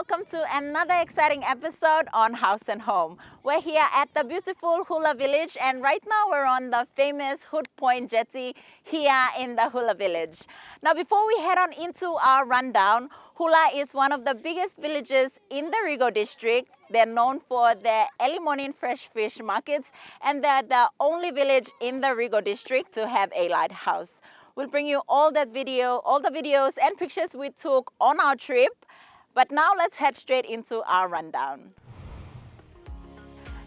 welcome to another exciting episode on House and Home. We're here at the beautiful Hula Village, and right now we're on the famous Hood Point Jetty here in the Hula Village. Now, before we head on into our rundown, Hula is one of the biggest villages in the Rigo district. They're known for their early morning fresh fish markets, and they're the only village in the Rigo district to have a lighthouse. We'll bring you all the videos and pictures we took on our trip. But now let's head straight into our rundown.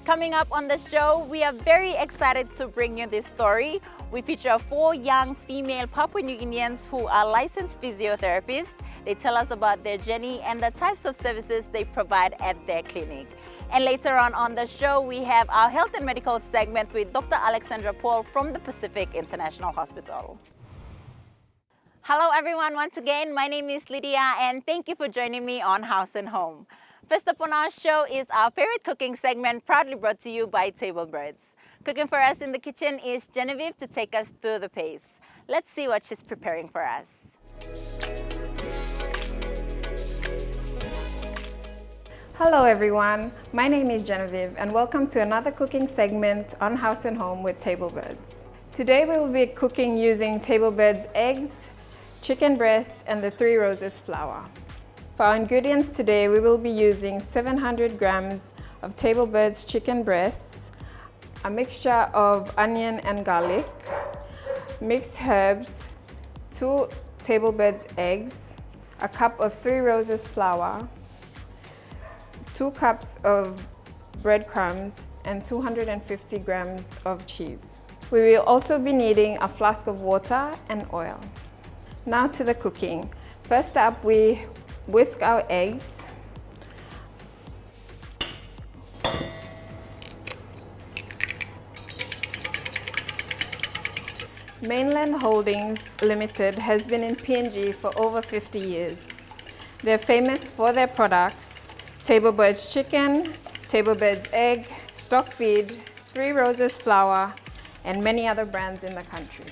Coming up on the show, we are very excited to bring you this story. We feature 4 young female Papua New Guineans who are licensed physiotherapists. They tell us about their journey and the types of services they provide at their clinic. And later on the show, we have our health and medical segment with Dr. Alexandra Paul from the Pacific International Hospital. Hello everyone, once again, my name is Lydia and thank you for joining me on House and Home. First up on our show is our favorite cooking segment, proudly brought to you by Tablebirds. Cooking for us in the kitchen is Genevieve to take us through the pace. Let's see what she's preparing for us. Hello everyone, my name is Genevieve and welcome to another cooking segment on House and Home with Tablebirds. Today we will be cooking using Tablebirds eggs, chicken breast, and the 3 Roses flour. For our ingredients today, we will be using 700 grams of Tablebirds chicken breasts, a mixture of onion and garlic, mixed herbs, 2 Tablebirds eggs, a cup of 3 Roses flour, 2 cups of breadcrumbs, and 250 grams of cheese. We will also be needing a flask of water and oil. Now to the cooking. First up, we whisk our eggs. Mainland Holdings Limited has been in PNG for over 50 years. They're famous for their products, Tablebirds chicken, Tablebirds egg, stock feed, 3 Roses flour, and many other brands in the country.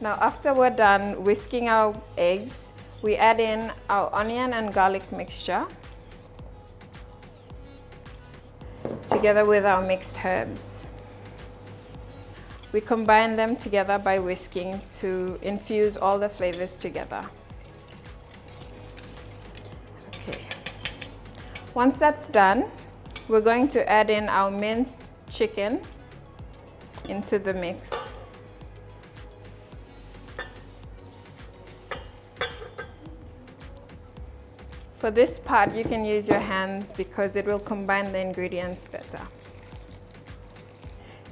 Now after we're done whisking our eggs, we add in our onion and garlic mixture together with our mixed herbs. We combine them together by whisking to infuse all the flavors together. Okay. Once that's done, we're going to add in our minced chicken into the mix. For this part, you can use your hands because it will combine the ingredients better.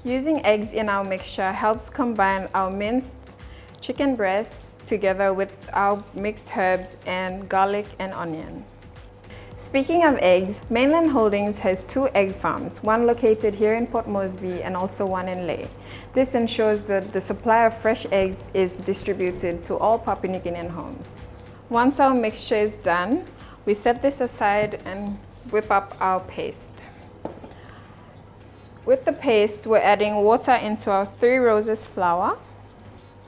Using eggs in our mixture helps combine our minced chicken breasts together with our mixed herbs and garlic and onion. Speaking of eggs, Mainland Holdings has 2 egg farms, one located here in Port Moresby and also one in Lae. This ensures that the supply of fresh eggs is distributed to all Papua New Guinean homes. Once our mixture is done, we set this aside and whip up our paste. With the paste, we're adding water into our 3 Roses flour.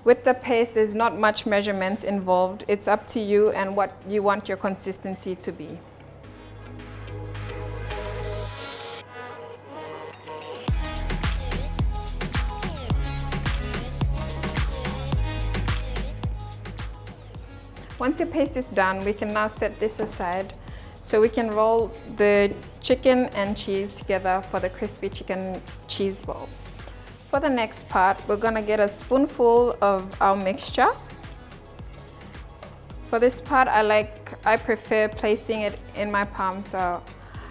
With the paste, there's not much measurements involved. It's up to you and what you want your consistency to be. Once your paste is done, we can now set this aside so we can roll the chicken and cheese together for the crispy chicken cheese balls. For the next part, we're gonna get a spoonful of our mixture. For this part, I prefer placing it in my palm so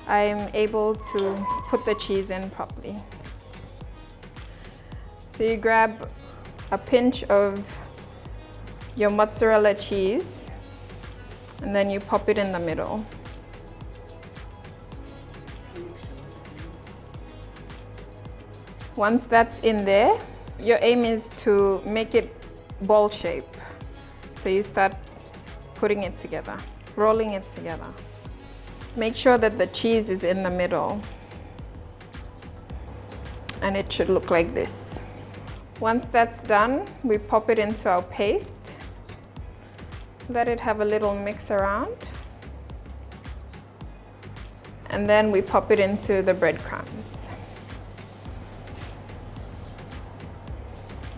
I'm able to put the cheese in properly. So you grab a pinch of your mozzarella cheese and then you pop it in the middle. Once that's in there, your aim is to make it ball shape. So you start putting it together, rolling it together. Make sure that the cheese is in the middle and it should look like this. Once that's done, we pop it into our paste. Let it have a little mix around. and then we pop it into the breadcrumbs.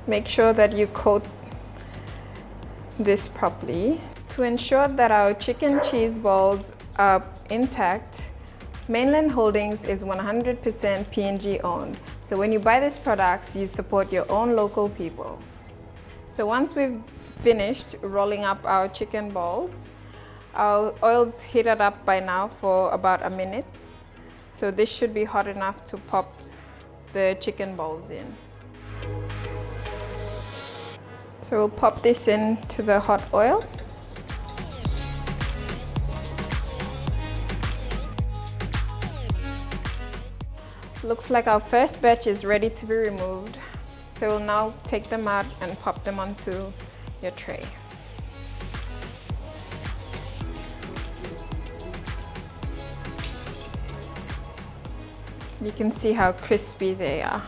Make sure that you coat this properly. To ensure that our chicken cheese balls are intact, Mainland Holdings is 100% P&G owned. So when you buy these products, you support your own local people. So once we've finished rolling up our chicken balls, our oil's heated up by now for about a minute. So this should be hot enough to pop the chicken balls in. So we'll pop this into the hot oil. Looks like our first batch is ready to be removed. So we'll now take them out and pop them onto your tray. You can see how crispy they are.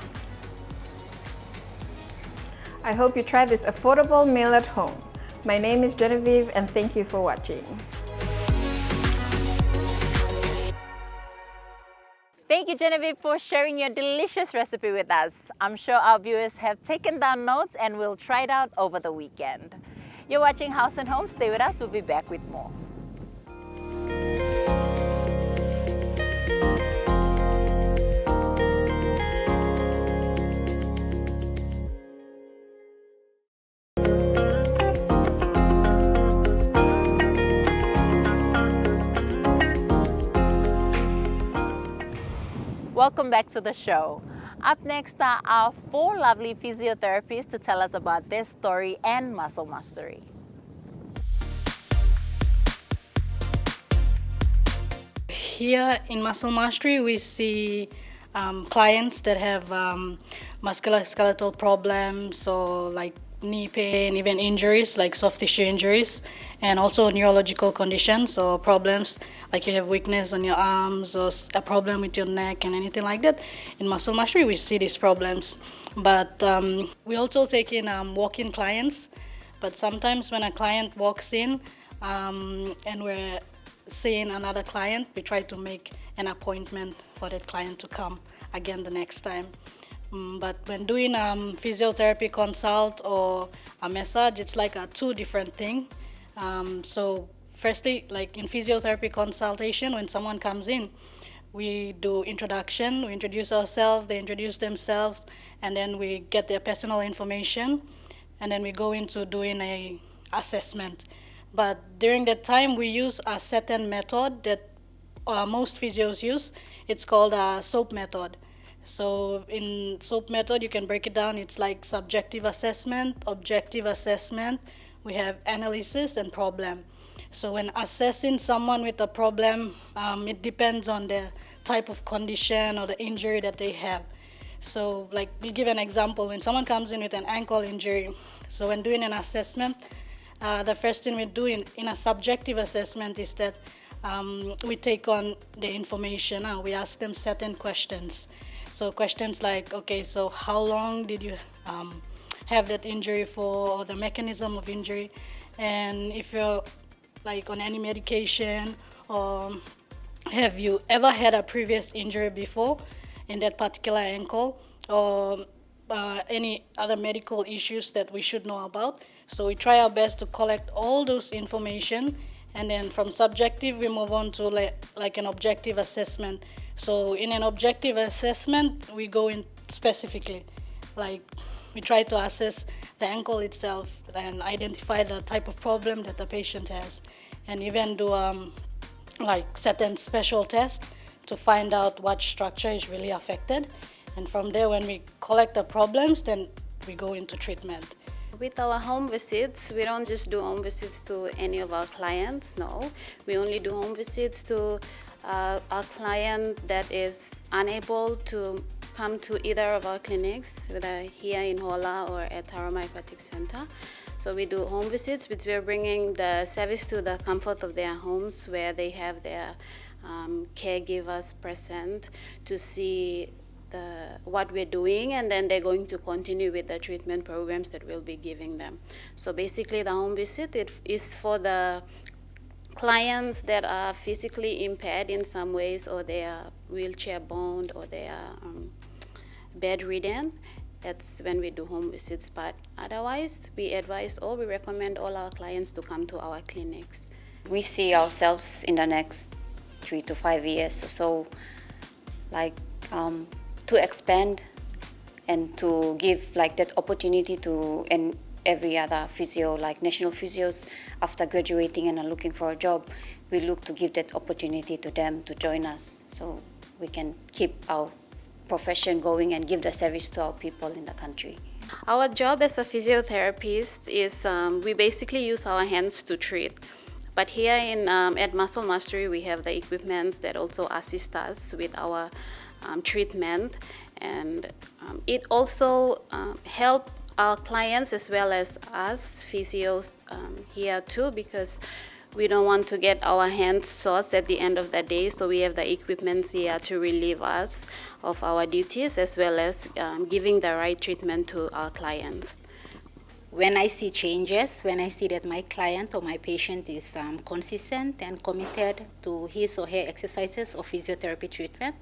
I hope you try this affordable meal at home. My name is Genevieve and thank you for watching. Thank you, Genevieve, for sharing your delicious recipe with us. I'm sure our viewers have taken down notes and will try it out over the weekend. You're watching House and Home. Stay with us. We'll be back with more. Welcome back to the show. Up next are our 4 lovely physiotherapists to tell us about their story and muscle mastery. Here in Muscle Mastery, we see clients that have musculoskeletal problems, so like knee pain, even injuries like soft tissue injuries, and also neurological conditions or problems like you have weakness on your arms or a problem with your neck and anything like that. In Muscle Mastery, we see these problems. But we also take in walk-in clients. But sometimes when a client walks in and we're seeing another client, we try to make an appointment for that client to come again the next time. But when doing physiotherapy consult or a massage, it's like a 2 different thing. So firstly, like in physiotherapy consultation, when someone comes in, we do introduction, we introduce ourselves, they introduce themselves, and then we get their personal information, and then we go into doing a assessment. But during that time, we use a certain method that most physios use. It's called a SOAP method. So in SOAP method, you can break it down. It's like subjective assessment, objective assessment. We have analysis and problem. So when assessing someone with a problem, it depends on the type of condition or the injury that they have. So like we'll give an example. When someone comes in with an ankle injury, so when doing an assessment, the first thing we do in a subjective assessment is that we take on the information. We ask them certain questions. So questions like, okay, so how long did you have that injury for, or the mechanism of injury, and if you're like on any medication, or have you ever had a previous injury before in that particular ankle, or any other medical issues that we should know about. So we try our best to collect all those information, and then from subjective we move on to like an objective assessment. So in an objective assessment, we go in specifically, like we try to assess the ankle itself and identify the type of problem that the patient has, and even do like certain special tests to find out what structure is really affected. And from there, when we collect the problems, then we go into treatment. With our home visits, we don't just do home visits to any of our clients, no. We only do home visits to a client that is unable to come to either of our clinics, whether here in Hola or at Taroma Aquatic Center. So we do home visits, which we are bringing the service to the comfort of their homes, where they have their caregivers present to see what we're doing, and then they're going to continue with the treatment programs that we'll be giving them. So basically the home visit is for the clients that are physically impaired in some ways, or they are wheelchair bound, or they are bedridden. That's when we do home visits. But otherwise, we advise or we recommend all our clients to come to our clinics. We see ourselves in the next 3 to 5 years or so, like to expand and to give like that opportunity to and every other physio, like national physios, after graduating and are looking for a job, we look to give that opportunity to them to join us, so we can keep our profession going and give the service to our people in the country. Our job as a physiotherapist is we basically use our hands to treat. But here at Muscle Mastery, we have the equipments that also assist us with our treatment, and it also helps our clients as well as us physios here too, because we don't want to get our hands sore at the end of the day, so we have the equipments here to relieve us of our duties as well as giving the right treatment to our clients. When I see changes, when I see that my client or my patient is consistent and committed to his or her exercises or physiotherapy treatment,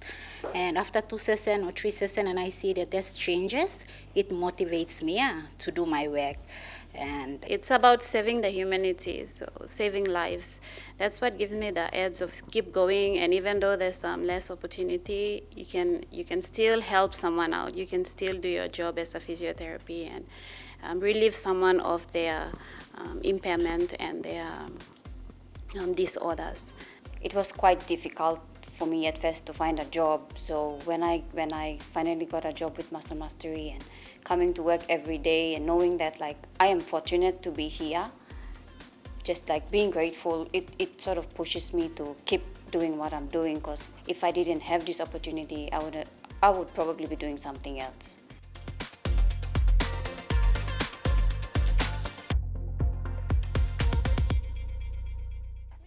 and after 2 sessions or 3 sessions and I see that there's changes, it motivates me to do my work. And it's about saving the humanity, so saving lives. That's what gives me the edge of keep going. And even though there's less opportunity, you can still help someone out. You can still do your job as a physiotherapy and relieve someone of their impairment and their disorders. It was quite difficult for me at first to find a job. So when I finally got a job with Muscle Mastery and coming to work every day and knowing that like I am fortunate to be here, just like being grateful, it sort of pushes me to keep doing what I'm doing, because if I didn't have this opportunity, I would probably be doing something else.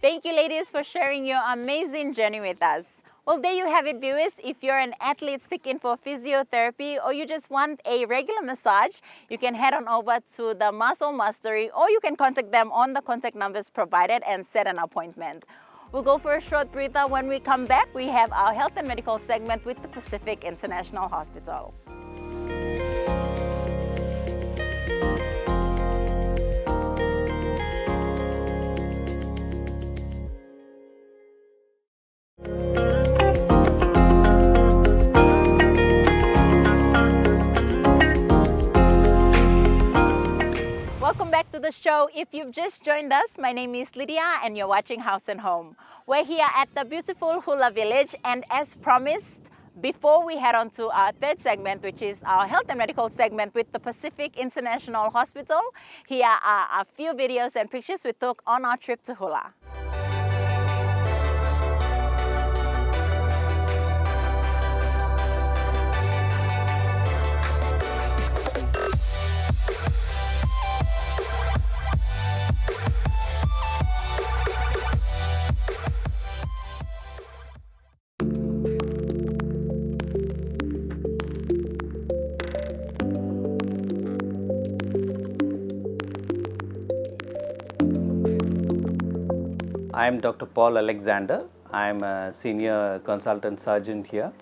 Thank you, ladies, for sharing your amazing journey with us. Well, there you have it, viewers. If you're an athlete seeking for physiotherapy or you just want a regular massage, you can head on over to the Muscle Mastery, or you can contact them on the contact numbers provided and set an appointment. We'll go for a short breather. When we come back, we have our health and medical segment with the Pacific International Hospital. Welcome back to the show. If you've just joined us, my name is Lydia and you're watching House Home. We're here at the beautiful Hula Village, and as promised, before we head on to our third segment, which is our health and medical segment with the Pacific International Hospital, here are a few videos and pictures we took on our trip to Hula. I am Dr. Paul Alexander. I am a senior consultant surgeon here.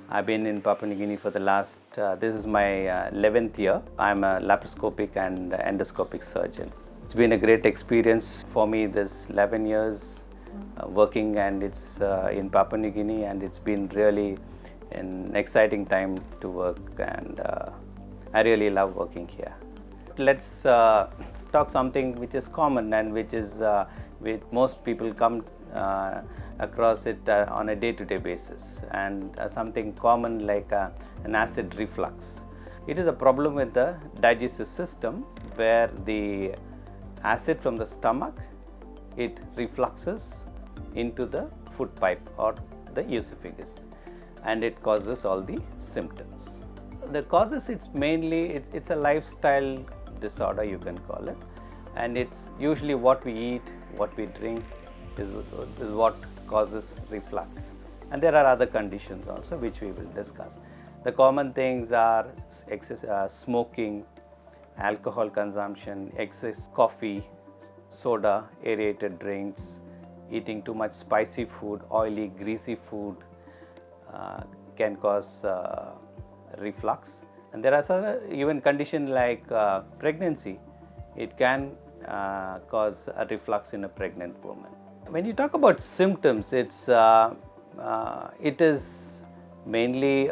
I've been in Papua New Guinea for the last, this is my 11th year. I'm a laparoscopic and endoscopic surgeon. It's been a great experience for me this 11 years working, and it's in Papua New Guinea, and it's been really an exciting time to work, and I really love working here. Let's talk something which is common and which is with most people come across it on a day-to-day basis, and something common like an acid reflux. It is a problem with the digestive system where the acid from the stomach, it refluxes into the food pipe or the esophagus, and it causes all the symptoms. The causes, it's mainly, it's a lifestyle disorder, you can call it, and it's usually what we eat, what we drink is what causes reflux. And there are other conditions also which we will discuss. The common things are smoking, alcohol consumption, excess coffee, soda, aerated drinks, eating too much spicy food, oily, greasy food can cause reflux. And there are some even conditions like pregnancy, it can cause a reflux in a pregnant woman. When you talk about symptoms, it is mainly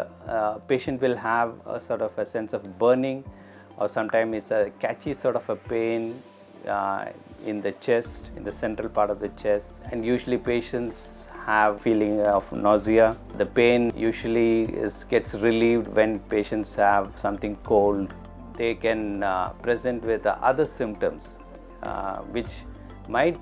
patient will have a sort of a sense of burning, or sometimes it's a catchy sort of a pain in the chest, in the central part of the chest, and usually patients have feeling of nausea. The pain usually gets relieved when patients have something cold. They can present with other symptoms which might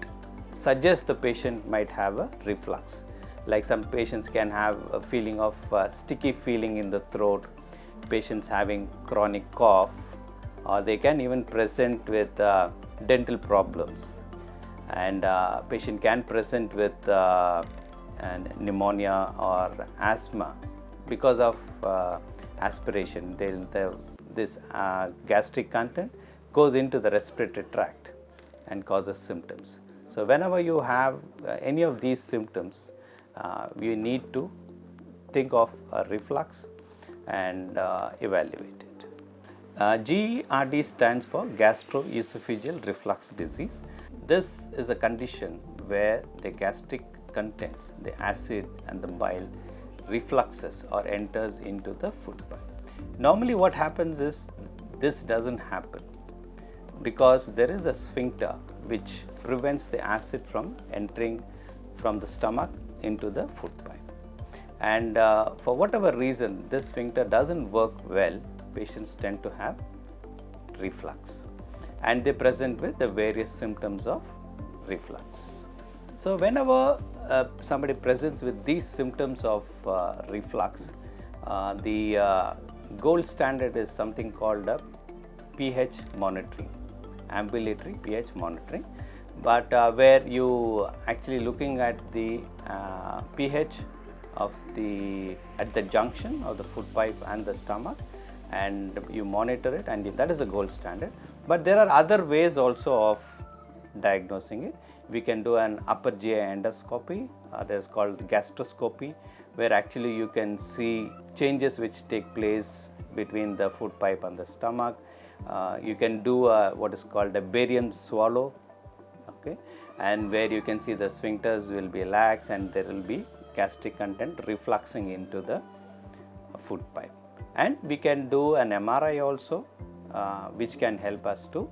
suggest the patient might have a reflux. Like some patients can have a feeling of sticky feeling in the throat, patients having chronic cough, or they can even present with dental problems, and patient can present with pneumonia or asthma because of aspiration. This gastric content goes into the respiratory tract and causes symptoms. So whenever you have any of these symptoms, we need to think of a reflux and evaluate it. GERD stands for gastroesophageal reflux disease. This is a condition where the gastric contents, the acid and the bile, refluxes or enters into the food pipe. Normally what happens is this doesn't happen because there is a sphincter which prevents the acid from entering from the stomach into the food pipe. And for whatever reason this sphincter doesn't work well, patients tend to have reflux, and they present with the various symptoms of reflux. So whenever somebody presents with these symptoms of reflux, the gold standard is something called a pH monitoring, ambulatory pH monitoring, but where you actually looking at the pH of at the junction of the food pipe and the stomach, and you monitor it, and that is the gold standard. But there are other ways also of diagnosing it. We can do an upper GI endoscopy, that is called gastroscopy, where actually you can see changes which take place between the food pipe and the stomach. You can do what is called a barium swallow, okay, and where you can see the sphincters will be lax and there will be gastric content refluxing into the food pipe. And we can do an MRI also, which can help us to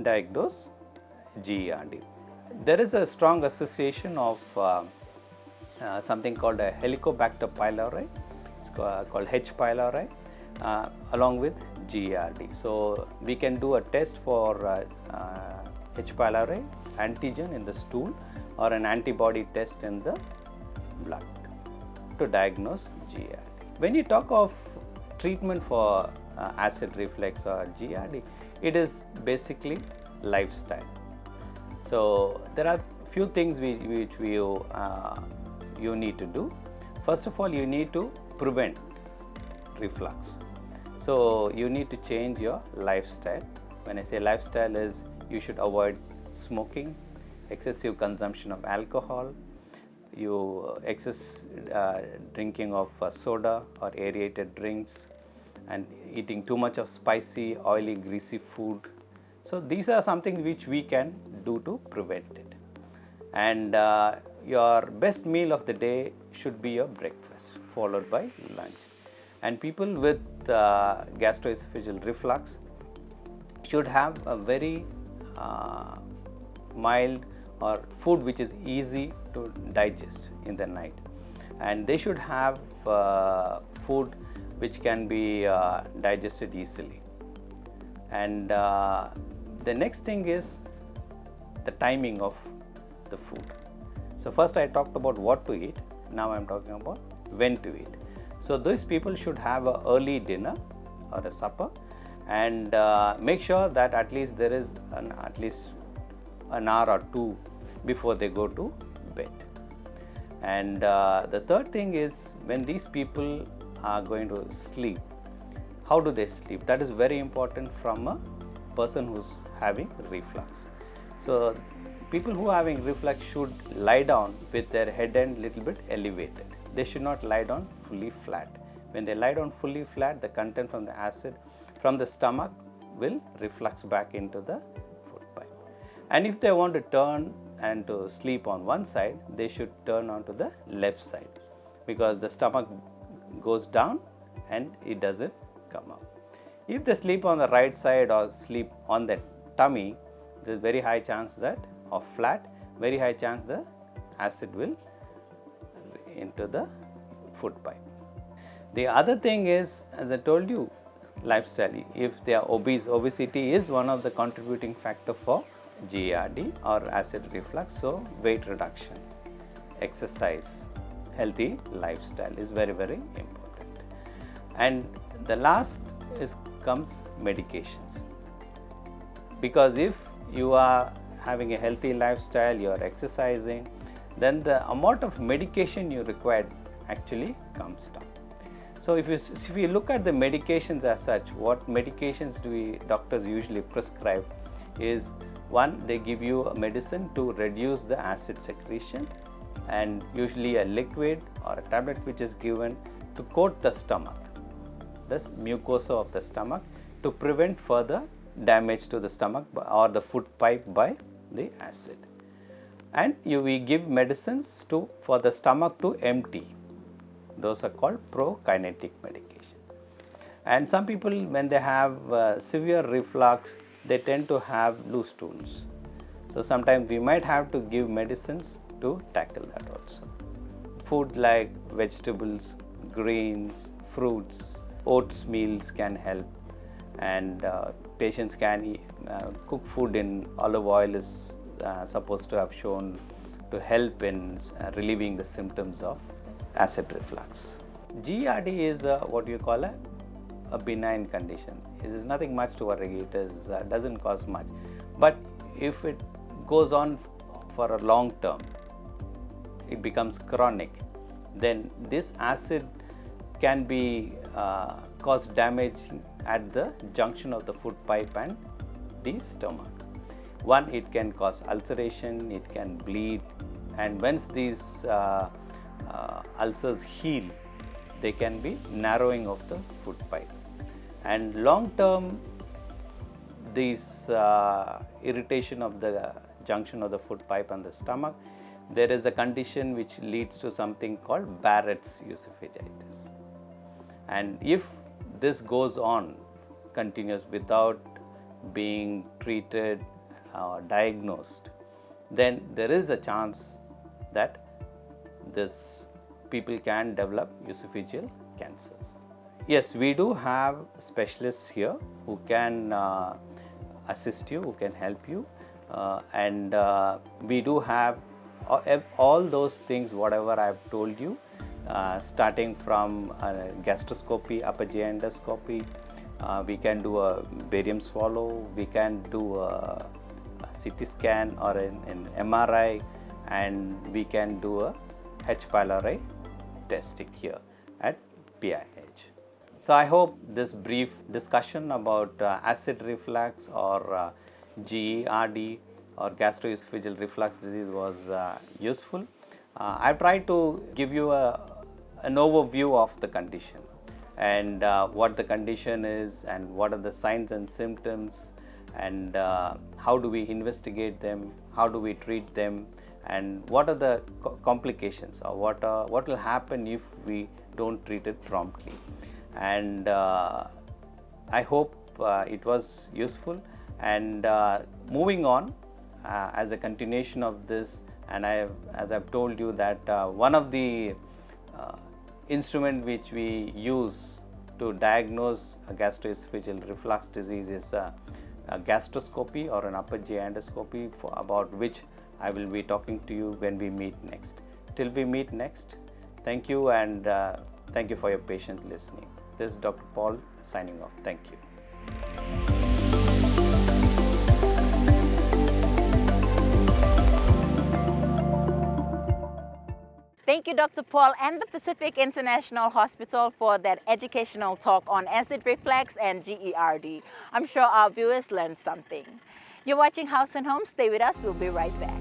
diagnose GERD. There is a strong association of something called a Helicobacter pylori, it's called H. pylori, along with GERD. So we can do a test for H. pylori antigen in the stool or an antibody test in the blood to diagnose GERD. When you talk of treatment for acid reflux or GERD, it is basically lifestyle. So there are few things which you need to do. First of all, you need to prevent reflux. So you need to change your lifestyle. When I say lifestyle is you should avoid smoking, excessive consumption of alcohol, excess drinking of soda or aerated drinks, and eating too much of spicy, oily, greasy food. So these are something which we can do to prevent it. And your best meal of the day should be your breakfast, followed by lunch. And people with gastroesophageal reflux should have a very mild or food which is easy to digest in the night, and they should have food which can be digested easily. And the next thing is the timing of the food. So first I talked about what to eat, now I am talking about when to eat. So those people should have an early dinner or a supper, and make sure that at least there is at least an hour or two before they go to bed. And the third thing is when these people are going to sleep, how do they sleep? That is very important from a person who's having reflux. So people who are having reflux should lie down with their head end little bit elevated. They should not lie down fully flat. When they lie down fully flat, the content from the acid from the stomach will reflux back into the food pipe. And if they want to turn and to sleep on one side, they should turn onto the left side, because the stomach goes down and it doesn't come up. If they sleep on the right side or sleep on the tummy, there is very high chance that, or flat, very high chance the acid will into the food pipe. The other thing is, as I told you, lifestyle. If they are obese, obesity is one of the contributing factor for GERD or acid reflux. So weight reduction, exercise, healthy lifestyle is very, very important. And the last comes medications, because if you are having a healthy lifestyle, you are exercising, then the amount of medication you require actually comes down. So if you look at the medications as such, what medications do doctors usually prescribe is, one, they give you a medicine to reduce the acid secretion, and usually a liquid or a tablet which is given to coat the stomach, this mucosa of the stomach, to prevent further damage to the stomach or the food pipe by the acid. And we give medicines for the stomach to empty. Those are called prokinetic medication. And some people, when they have severe reflux, they tend to have loose stools. So sometimes we might have to give medicines to tackle that also. Food like vegetables, grains, fruits, oats meals can help, and patients can cook food in olive oil is supposed to have shown to help in relieving the symptoms of acid reflux. GERD is what you call a benign condition. It is nothing much to worry. It doesn't cause much. But if it goes on for a long term, it becomes chronic, then this acid can be cause damage at the junction of the food pipe and the stomach. One, it can cause ulceration, it can bleed, and once these ulcers heal, they can be narrowing of the food pipe. And long term, this irritation of the junction of the food pipe and the stomach, there is a condition which leads to something called Barrett's esophagitis. And if this goes on continuous without being treated or diagnosed, then there is a chance that this people can develop esophageal cancers. Yes, we do have specialists here who can assist you, who can help you, and we do have all those things, whatever I have told you, starting from gastroscopy, upper GI endoscopy, we can do a barium swallow, we can do a CT scan or an MRI, and we can do a H. pylori testing here at PIH. So I hope this brief discussion about acid reflux or GERD or gastroesophageal reflux disease was useful. I tried to give you an overview of the condition and what the condition is and what are the signs and symptoms, and how do we investigate them, how do we treat them, and what are the complications, or what will happen if we don't treat it promptly. And I hope it was useful, and moving on as a continuation of this, and as I've told you that one of the instrument which we use to diagnose a gastroesophageal reflux disease is a gastroscopy or an upper GI endoscopy, about which I will be talking to you when we meet next. Till we meet next, thank you, and thank you for your patient listening. This is Dr. Paul signing off. Thank you. Thank you, Dr. Paul and the Pacific International Hospital for that educational talk on acid reflux and GERD. I'm sure our viewers learned something. You're watching House and Home. Stay with us. We'll be right back.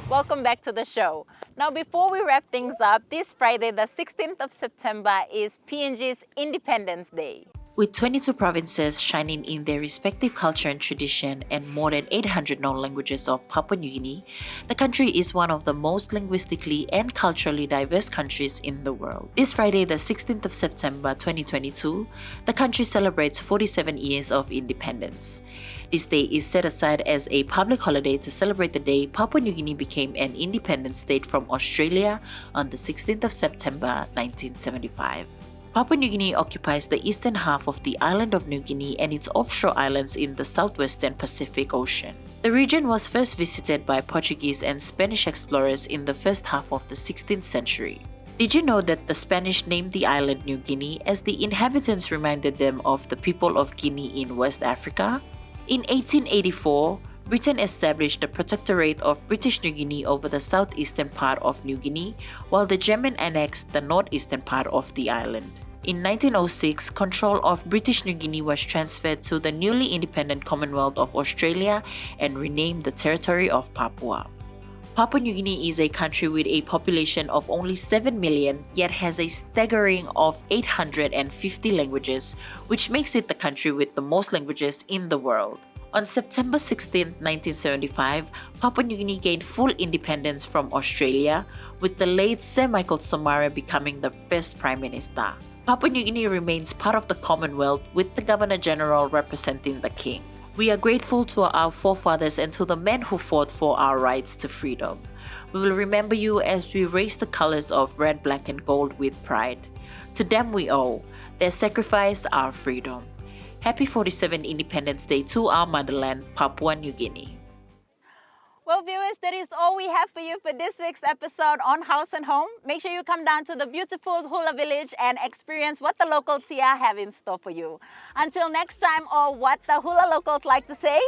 Welcome back to the show. Now, before we wrap things up, this Friday, the 16th of September, is PNG's Independence Day. With 22 provinces shining in their respective culture and tradition and more than 800 known languages of Papua New Guinea, the country is one of the most linguistically and culturally diverse countries in the world. This Friday, the 16th of September 2022, the country celebrates 47 years of independence. This day is set aside as a public holiday to celebrate the day Papua New Guinea became an independent state from Australia on the 16th of September 1975. Papua New Guinea occupies the eastern half of the island of New Guinea and its offshore islands in the southwestern Pacific Ocean. The region was first visited by Portuguese and Spanish explorers in the first half of the 16th century. Did you know that the Spanish named the island New Guinea as the inhabitants reminded them of the people of Guinea in West Africa? In 1884, Britain established the Protectorate of British New Guinea over the southeastern part of New Guinea, while the German annexed the northeastern part of the island. In 1906, control of British New Guinea was transferred to the newly independent Commonwealth of Australia and renamed the Territory of Papua. Papua New Guinea is a country with a population of only 7 million, yet has a staggering of 850 languages, which makes it the country with the most languages in the world. On September 16, 1975, Papua New Guinea gained full independence from Australia, with the late Sir Michael Somare becoming the first Prime Minister. Papua New Guinea remains part of the Commonwealth, with the Governor-General representing the King. We are grateful to our forefathers and to the men who fought for our rights to freedom. We will remember you as we raise the colors of red, black, and gold with pride. To them we owe their sacrifice, our freedom. Happy 47th Independence Day to our motherland, Papua New Guinea. Well, viewers, that is all we have for you for this week's episode on House and Home. Make sure you come down to the beautiful Hula Village and experience what the locals here have in store for you. Until next time, or what the Hula locals like to say,